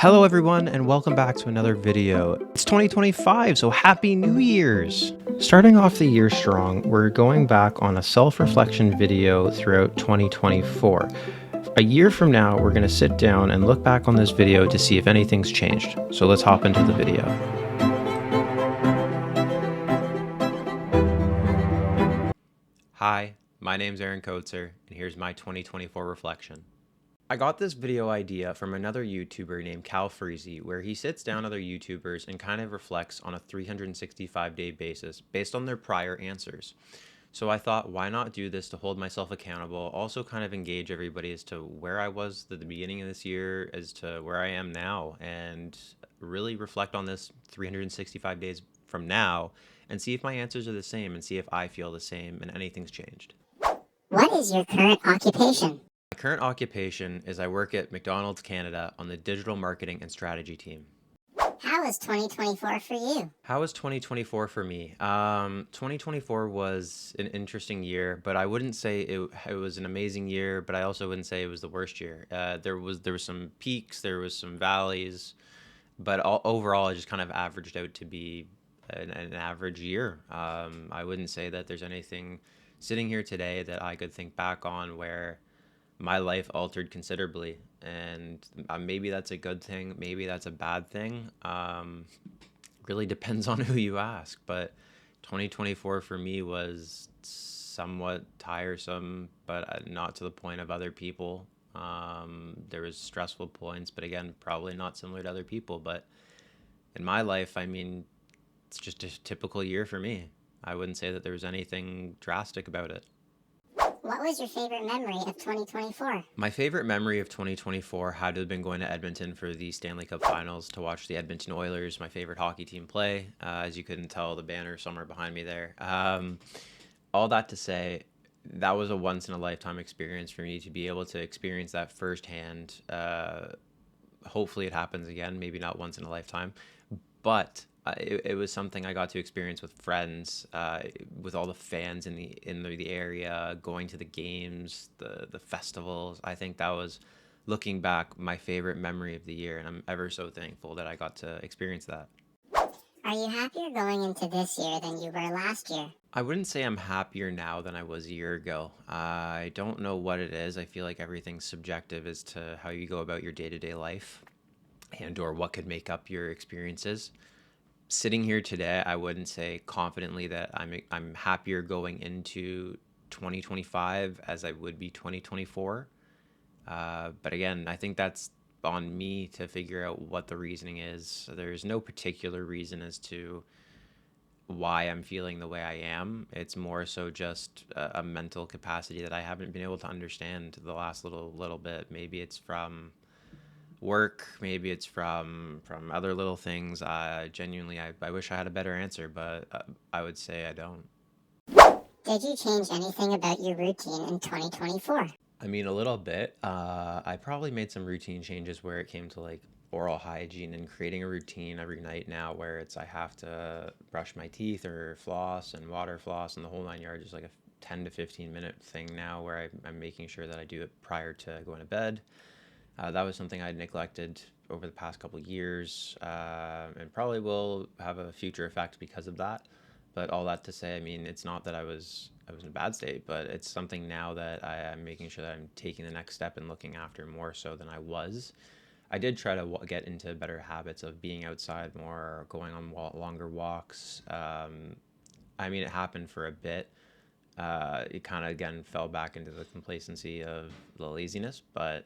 Hello everyone and welcome back to another video. It's 2025, so happy New Year's! Starting off the year strong, we're going back on a self-reflection video throughout 2024. A year from now, we're going to sit down and look back on this video to see if anything's changed. So let's hop into the video. Hi, my name's Kotzer, and here's my 2024 reflection. I got this video idea from another YouTuber named Cal Freezy, where he sits down other YouTubers and kind of reflects on a 365-day basis based on their prior answers. So I thought, why not do this to hold myself accountable, also kind of engage everybody as to where I was at the beginning of this year, as to where I am now, and really reflect on this 365 days from now and see if my answers are the same and see if I feel the same and anything's changed. What is your current occupation? My current occupation is I work at McDonald's Canada on the digital marketing and strategy team. How was 2024 for you? How was 2024 for me? 2024 was an interesting year, but I wouldn't say it was an amazing year, but I also wouldn't say it was the worst year. There was some peaks, there was some valleys, but overall it just kind of averaged out to be an average year. I wouldn't say that there's anything sitting here today that I could think back on where my life altered considerably, and maybe that's a good thing, maybe that's a bad thing. Really depends on who you ask, but 2024 for me was somewhat tiresome, but not to the point of other people. There was stressful points, but again, probably not similar to other people. But in my life, I mean, it's just a typical year for me. I wouldn't say that there was anything drastic about it. What was your favorite memory of 2024? My favorite memory of 2024 had to have been going to Edmonton for the Stanley Cup Finals to watch the Edmonton Oilers, my favorite hockey team, play. As you couldn't tell, the banner somewhere behind me there. All that to say, that was a once-in-a-lifetime experience for me to be able to experience that firsthand. Hopefully it happens again, maybe not once in a lifetime, but it was something I got to experience with friends, with all the fans in the area, going to the games, the festivals. I think that was, looking back, my favorite memory of the year, and I'm ever so thankful that I got to experience that. Are you happier going into this year than you were last year? I wouldn't say I'm happier now than I was a year ago. I don't know what it is. I feel like everything's subjective as to how you go about your day-to-day life and or what could make up your experiences. Sitting here today, I wouldn't say confidently that I'm happier going into 2025 as I would be 2024. But again, I think that's on me to figure out what the reasoning is. There's no particular reason as to why I'm feeling the way I am. It's more so just a mental capacity that I haven't been able to understand the last little bit. Maybe it's from work, maybe it's from other little things. Genuinely, I wish I had a better answer, but I would say I don't. Did you change anything about your routine in 2024? I mean, a little bit. I probably made some routine changes where it came to like oral hygiene and creating a routine every night now where it's I have to brush my teeth or floss and water floss and the whole 9 yards, is like a 10 to 15 minute thing now where I'm making sure that I do it prior to going to bed. That was something I'd neglected over the past couple of years, and probably will have a future effect because of that. But all that to say, I mean, it's not that I was in a bad state, but it's something now that I'm making sure that I'm taking the next step and looking after more so than I was. I did try to get into better habits of being outside more, going on longer walks. I mean, it happened for a bit. It kind of again fell back into the complacency of the laziness, but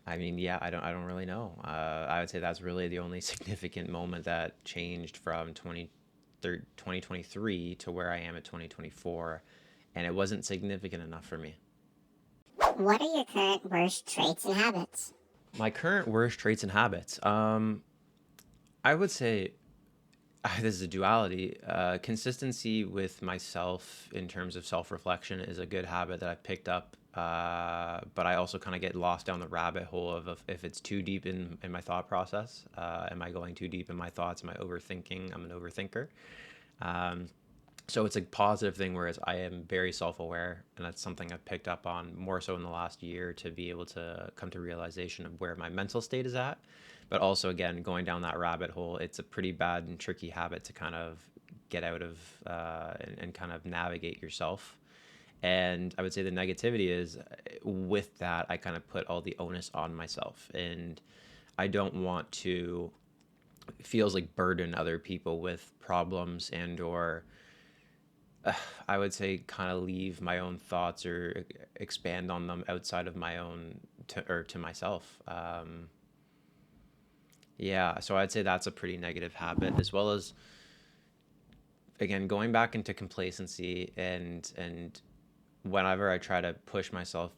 I mean, yeah, I don't really know. I would say that's really the only significant moment that changed from 2023 to where I am at 2024, and it wasn't significant enough for me. What are your current worst traits and habits? My current worst traits and habits. I would say this is a duality. Consistency with myself in terms of self-reflection is a good habit that I've picked up. But I also kind of get lost down the rabbit hole of if it's too deep in my thought process. Am I going too deep in my thoughts? Am I overthinking? I'm an overthinker. So it's a positive thing, whereas I am very self-aware, and that's something I've picked up on more so in the last year, to be able to come to realization of where my mental state is at. But also, again, going down that rabbit hole, it's a pretty bad and tricky habit to kind of get out of, and kind of navigate yourself. And I would say the negativity is, with that, I kind of put all the onus on myself, and I don't want to, it feels like, burden other people with problems, and or I would say kind of leave my own thoughts or expand on them outside of my own, to myself. Yeah, so I'd say that's a pretty negative habit, as well as, again, going back into complacency, and whenever I try to push myself,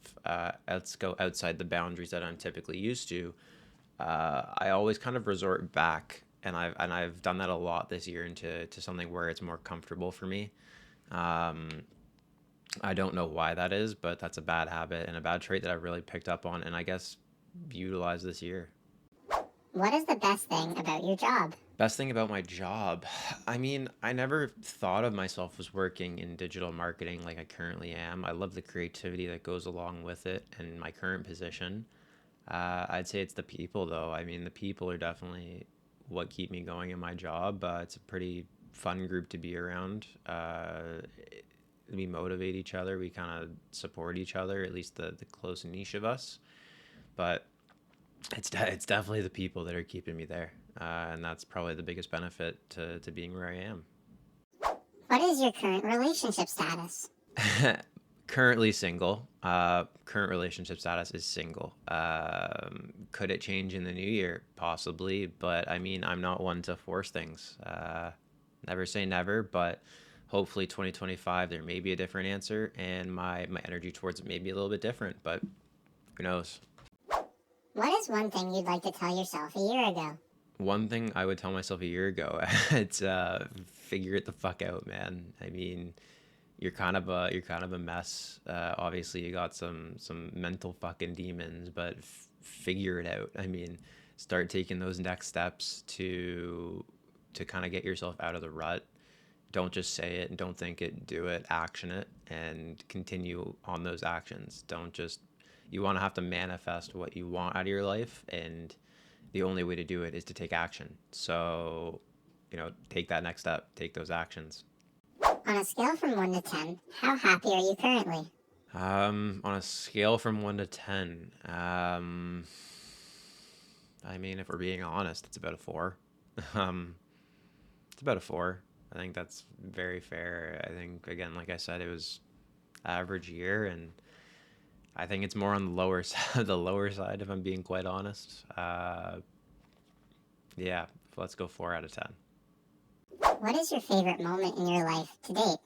let's go outside the boundaries that I'm typically used to, I always kind of resort back, and I've done that a lot this year, into something where it's more comfortable for me. Um, I don't know why that is, but that's a bad habit and a bad trait that I really picked up on, and I guess utilized this year. What is the best thing about your job? Best thing about my job. I mean, I never thought of myself as working in digital marketing like I currently am. I love the creativity that goes along with it and my current position. I'd say it's the people, though. I mean, the people are definitely what keep me going in my job. It's a pretty fun group to be around. We motivate each other. We kind of support each other, at least the close niche of us. But it's definitely the people that are keeping me there, and that's probably the biggest benefit to being where I am. What is your current relationship status? Currently single. Current relationship status is single. Could it change in the new year? Possibly, but I mean, I'm not one to force things. Never say never, but hopefully 2025 there may be a different answer, and my energy towards it may be a little bit different, but who knows. What is one thing you'd like to tell yourself a year ago? One thing I would tell myself a year ago, it's figure it the fuck out, man. I mean, you're kind of a mess. Obviously, you got some mental fucking demons, but figure it out. I mean, start taking those next steps to kind of get yourself out of the rut. Don't just say it and don't think it. Do it. Action it and continue on those actions. Don't just, you want to have to manifest what you want out of your life, and the only way to do it is to take action. So, take that next step. Take those actions. On a scale from 1 to 10, how happy are you currently? On a scale from 1 to 10, I mean, if we're being honest, it's about a 4. Um, it's about a 4. I think that's very fair. I think, again, like I said, it was average year, and I think it's more on the lower side, the lower side, if I'm being quite honest. Yeah, let's go 4 out of 10. What is your favorite moment in your life to date?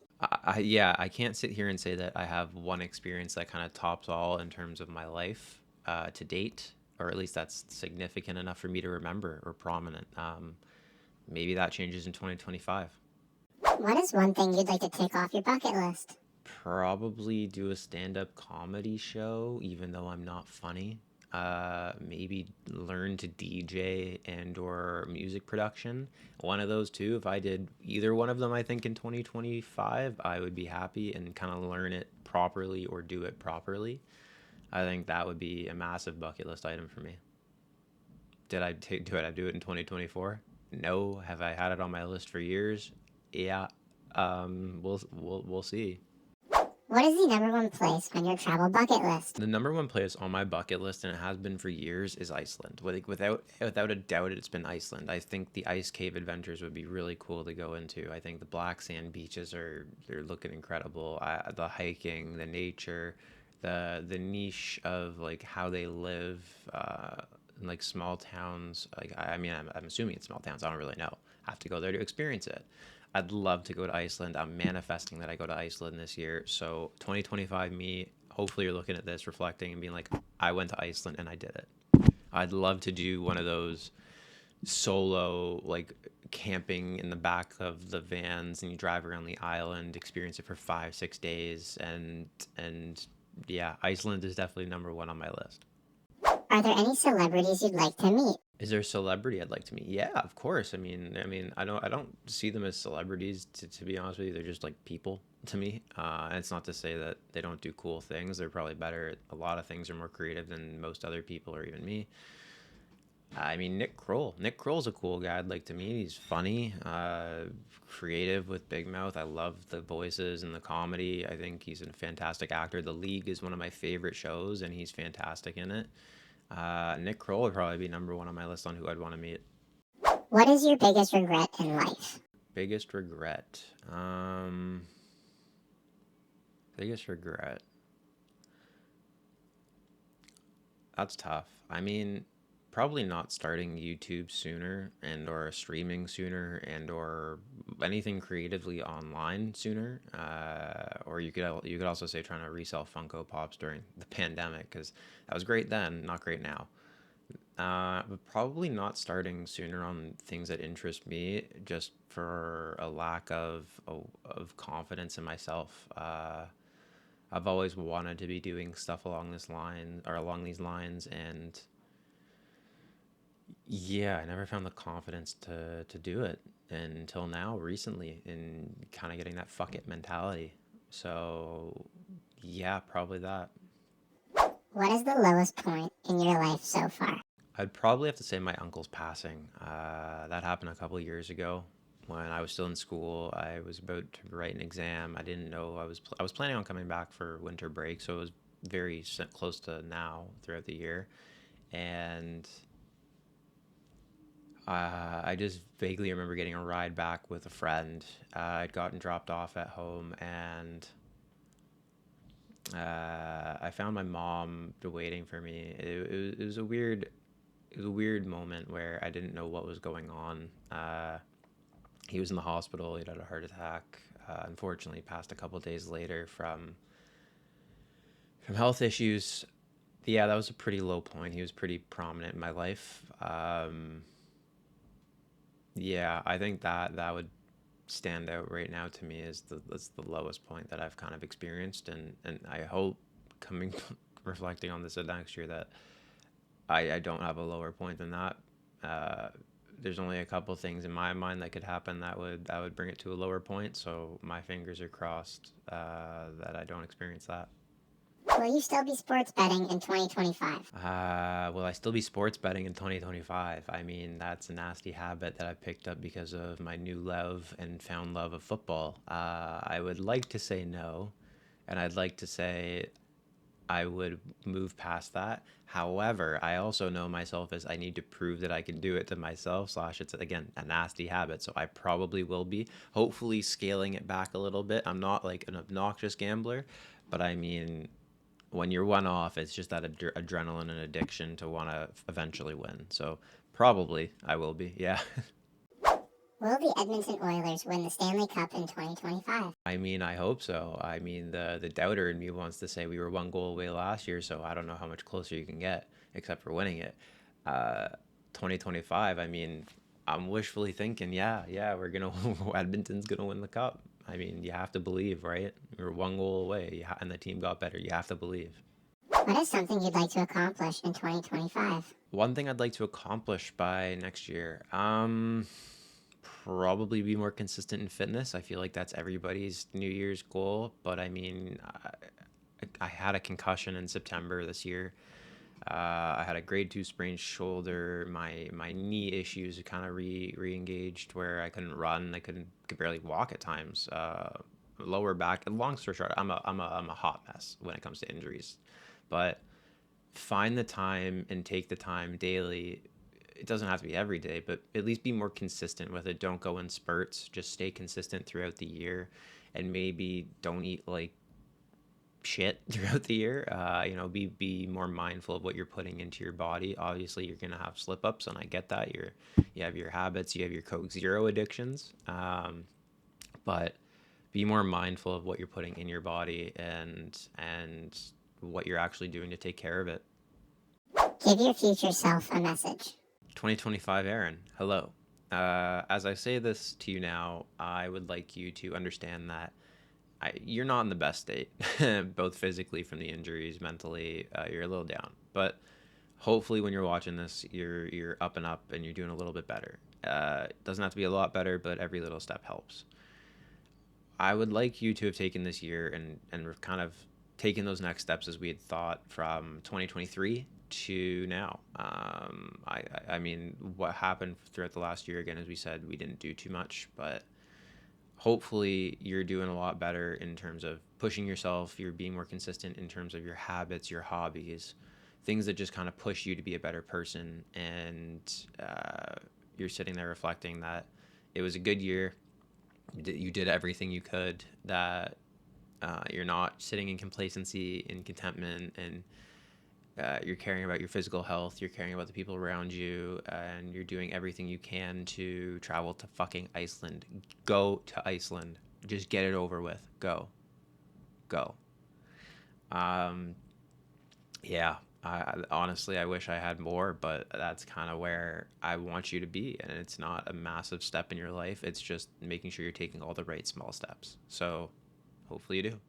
Yeah, I can't sit here and say that I have one experience that kind of tops all in terms of my life, to date, or at least that's significant enough for me to remember, or prominent. Maybe that changes in 2025. What is one thing you'd like to take off your bucket list? Probably do a stand-up comedy show, even though I'm not funny. Maybe learn to DJ and or music production. One of those two. If I did either one of them, I think in 2025, I would be happy, and kind of learn it properly or do it properly. I think that would be a massive bucket list item for me. Do it in 2024? No. Have I had it on my list for years? Yeah. We'll see. What is the number one place on your travel bucket list? The number one place on my bucket list, and it has been for years, is Iceland. Without a doubt, it's been Iceland. I think the ice cave adventures would be really cool to go into. I think the black sand beaches they're looking incredible. The hiking, the nature, the niche of like how they live, in like small towns. Like, I mean, I'm assuming it's small towns. I don't really know. I have to go there to experience it. I'd love to go to Iceland. I'm manifesting that I go to Iceland this year. So 2025 me, hopefully you're looking at this, reflecting and being like, I went to Iceland and I did it. I'd love to do one of those solo, like, camping in the back of the vans, and you drive around the island, experience it for 5, 6 days, and yeah, Iceland is definitely number one on my list. Are there any celebrities you'd like to meet? Is there a celebrity I'd like to meet? Yeah, of course. I mean, I don't see them as celebrities to be honest with you. They're just like people to me. And it's not to say that they don't do cool things. They're probably better at a lot of things, are more creative than most other people or even me. I mean, Nick Kroll. Nick Kroll's a cool guy I'd like to meet. He's funny, creative with Big Mouth. I love the voices and the comedy. I think he's a fantastic actor. The League is one of my favorite shows, and he's fantastic in it. Nick Kroll would probably be number one on my list on who I'd want to meet. What is your biggest regret in life? Biggest regret. Biggest regret. That's tough. I mean, probably not starting YouTube sooner and or streaming sooner and or anything creatively online sooner. Or you could also say trying to resell Funko Pops during the pandemic because that was great then, not great now. But probably not starting sooner on things that interest me, just for a lack of confidence in myself. I've always wanted to be doing stuff along this line or along these lines, and yeah, I never found the confidence to do it until now, recently, in kind of getting that fuck it mentality. So yeah, probably that. What is the lowest point in your life so far? I'd probably have to say my uncle's passing. That happened a couple of years ago when I was still in school. I was about to write an exam. I didn't know I was planning on coming back for winter break, so it was very close to now throughout the year, and I just vaguely remember getting a ride back with a friend. I'd gotten dropped off at home, and I found my mom waiting for me. It was a weird moment where I didn't know what was going on. He was in the hospital. He'd had a heart attack. Unfortunately, passed a couple of days later from health issues. Yeah, that was a pretty low point. He was pretty prominent in my life. Yeah, I think that would stand out right now to me as that's the lowest point that I've kind of experienced, and I hope coming reflecting on this next year that I don't have a lower point than that. Uh, there's only a couple things in my mind that could happen that would bring it to a lower point. So my fingers are crossed that I don't experience that. Will you still be sports betting in 2025? Will I still be sports betting in 2025? I mean, that's a nasty habit that I picked up because of my new love and found love of football. I would like to say no, and I'd like to say I would move past that. However, I also know myself as I need to prove that I can do it to myself, slash, it's again a nasty habit. So I probably will be, hopefully, scaling it back a little bit. I'm not like an obnoxious gambler, but I mean, when you're one off, it's just that adrenaline and addiction to want to eventually win. So probably I will be, yeah. Will the Edmonton Oilers win the Stanley Cup in 2025? I mean, I hope so. I mean, the doubter in me wants to say we were one goal away last year, so I don't know how much closer you can get except for winning it. Uh, 2025, I mean, I'm wishfully thinking, yeah, we're gonna Edmonton's gonna win the cup. I mean, you have to believe, right? We were one goal away, and the team got better. You have to believe. What is something you'd like to accomplish in 2025? One thing I'd like to accomplish by next year, probably be more consistent in fitness. I feel like that's everybody's New Year's goal. But I mean, I had a concussion in September this year. I had a grade two sprained shoulder. My knee issues kind of re-engaged where I couldn't run. I could barely walk at times. Lower back. Long story short, I'm a hot mess when it comes to injuries. But find the time and take the time daily. It doesn't have to be every day, but at least be more consistent with it. Don't go in spurts. Just stay consistent throughout the year, and maybe don't eat like shit throughout the year. Be more mindful of what you're putting into your body. Obviously, you're gonna have slip ups, and I get that. You have your habits, you have your Coke Zero addictions, but be more mindful of what you're putting in your body and what you're actually doing to take care of it. Give your future self a message. 2025 Aaron, hello. As I say this to you now, I would like you to understand that you're not in the best state, both physically from the injuries, mentally, you're a little down. But Hopefully, when you're watching this, you're up and up and you're doing a little bit better. It doesn't have to be a lot better, but every little step helps. I would like you to have taken this year and kind of taken those next steps as we had thought from 2023 to now. I mean, what happened throughout the last year, again, as we said, we didn't do too much, but hopefully you're doing a lot better in terms of pushing yourself. You're being more consistent in terms of your habits, your hobbies, things that just kind of push you to be a better person. And you're sitting there reflecting that it was a good year. You did everything you could, that you're not sitting in complacency and contentment, and you're caring about your physical health, you're caring about the people around you, and you're doing everything you can to travel to fucking Iceland. Go to Iceland. Just get it over with. Go. Go. Um, yeah. Honestly, I wish I had more, but that's kind of where I want you to be. And it's not a massive step in your life. It's just making sure you're taking all the right small steps. So hopefully you do.